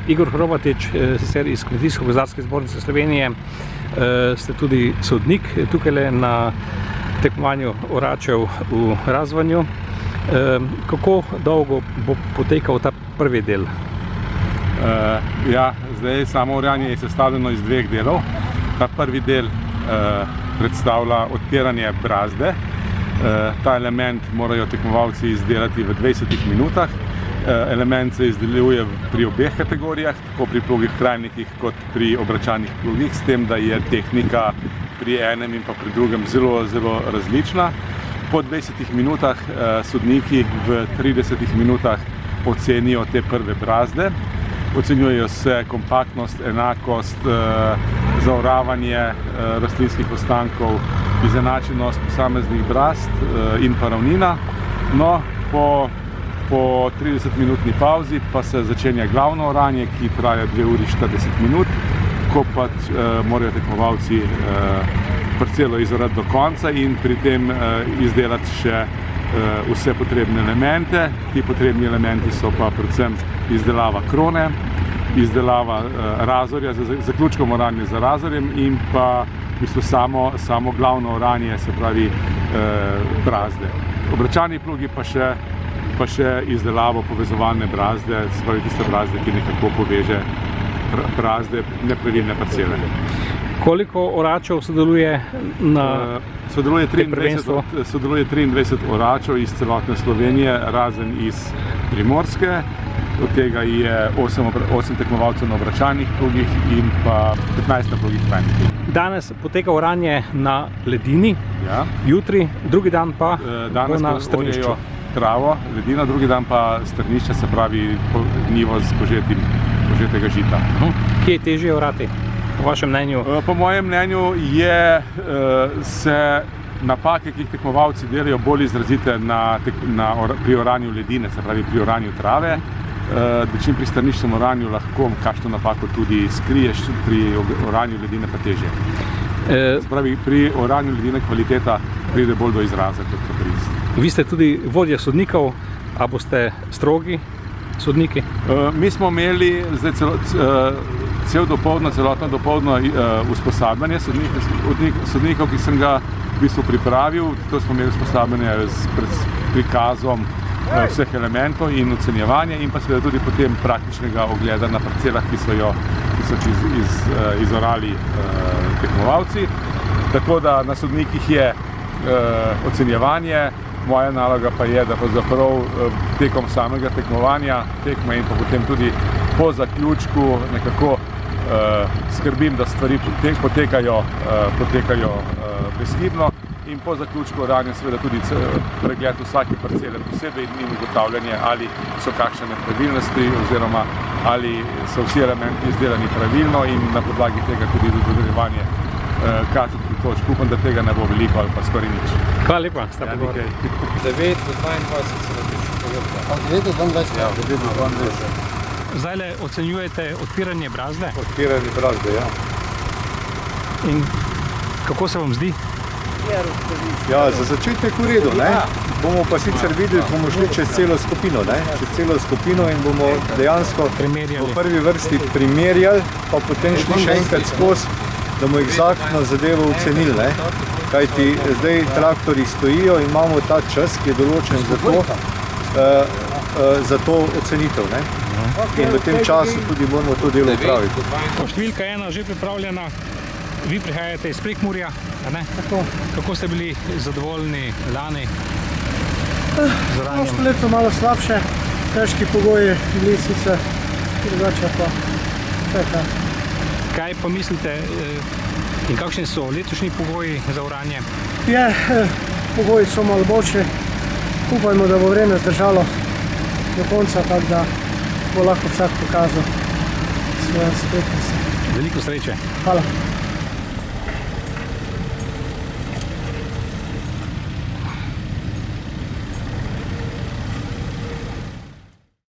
Igor Hrobatič, sicer iz Kmetijsko-gozdarske zbornice Slovenije, ste tudi sodnik tukaj na tekmovanju oračev v Razvanju. Kako dolgo bo potekal ta prvi del? Zdaj samo oranje je sestavljeno iz dveh delov. Ta prvi del predstavlja odpiranje brazde. Ta element morajo tekmovalci izdelati v 20 minutah. Element se izdeluje pri obeh kategorijah, tako pri plugih krajnikih kot pri obračalnih plugih, s tem, da je tehnika pri enem in pa pri drugem zelo, zelo različna. Po 20 minutah sodniki v 30 minutah ocenijo te prve brazde. Ocenjujejo se kompaktnost, enakost, zaoravanje rastlinskih ostankov, izenačenost posameznih brazd in pa ravnina. No, po 30-minutni pauzi pa se začenja glavno oranje, ki traja 2 uri 40 minut, ko pa morajo tekmovalci parcelo izorati do konca in pri tem izdelati še vse potrebne elemente. Ti potrebni elementi so pa predvsem izdelava krone, izdelava razorja, zaključkom oranja za razorjem in pa v bistvu samo glavno oranje, se pravi brazde. Obračalni plugi pa še izdelavo povezovalne brazde, se pravi tiste brazde, ki nekako poveže brazde nepravilne parcele. Koliko oračev sodeluje na Sodeluje 23 oračev iz celotne Slovenije, razen iz Primorske. Od tega je 8 tekmovalcev na obračalnih plugih in pa 15 na plugih krajnikih. Danes poteka oranje na ledini, jutri, drugi dan pa bo na strnišču. Travo, ledina, drugi dan pa strnišče, se pravi njivo z požetega žita. Kje je težje orati, po vašem mnenju? Po mojem mnenju se napake, ki jih tekmovalci delajo, bolj izrazite pri oranju ledine, se pravi pri oranju trave. Dočim pri strniščnem oranju lahko kakšno napako tudi skriješ, pri oranju ledine pa težje. Se pravi, pri oranju ledine kvaliteta pride bolj do izraza kot pri isti. Vi ste tudi vodja sodnikov, a boste strogi sodniki? Mi smo imeli zdaj celotno dopoldne usposabljanje sodnikov, ki sem ga v bistvu pripravil. To smo imeli usposabljanje s prikazom vseh elementov in ocenjevanje in pa seveda tudi potem praktičnega ogleda na parcelah, ki so izorali tekmovalci. Tako da na sodnikih je ocenjevanje. Moja naloga pa je, da pravzaprav tekom samega tekmovanja, tekme in pa potem tudi po zaključku nekako skrbim, da stvari potekajo brezhibno in po zaključku oranja seveda tudi pregled vsake parcele posebej in ugotavljanje, ali so kakšne nepravilnosti oziroma ali so vsi elementi izdelani pravilno in na podlagi tega tudi dodeljevanje kazenskih točk. Upam, da tega ne bo veliko ali pa skoraj nič. Hvala lepa, sta pogovor. 9 do 22 se različno pogodba. 9 do 22? Ja, 9 do 22. Zdajle ocenjujete odpiranje brazde? Odpiranje brazde, ja. In kako se vam zdi? Ja, za začetek v redu, ne? Bomo pa sicer videli, bomo šli čez celo skupino, ne? Čez celo skupino in bomo dejansko v prvi vrsti primerjali, pa potem šli še enkrat skozi, da bomo egzaktno zadevo ocenili, ne? Kajti zdaj traktorji stojijo in imamo ta čas, ki je določen za to ocenitev, ne? In v tem času tudi moramo to delo opraviti. Številka 1 že pripravljena, vi prihajate iz Prekmurja, ne? Kako ste bili zadovoljni lani z oranjem? Prošlo leto malo slabše, težki pogoji bili sicer, drugače pa vse kaj. Kaj pa mislite in kakšni so letošnji pogoji za oranje? Pogoji so malo boljši. Upajmo, da bo vreme zdržalo do konca, tako da bo lahko vsak pokazal svoje spretnosti. Veliko sreče. Hvala.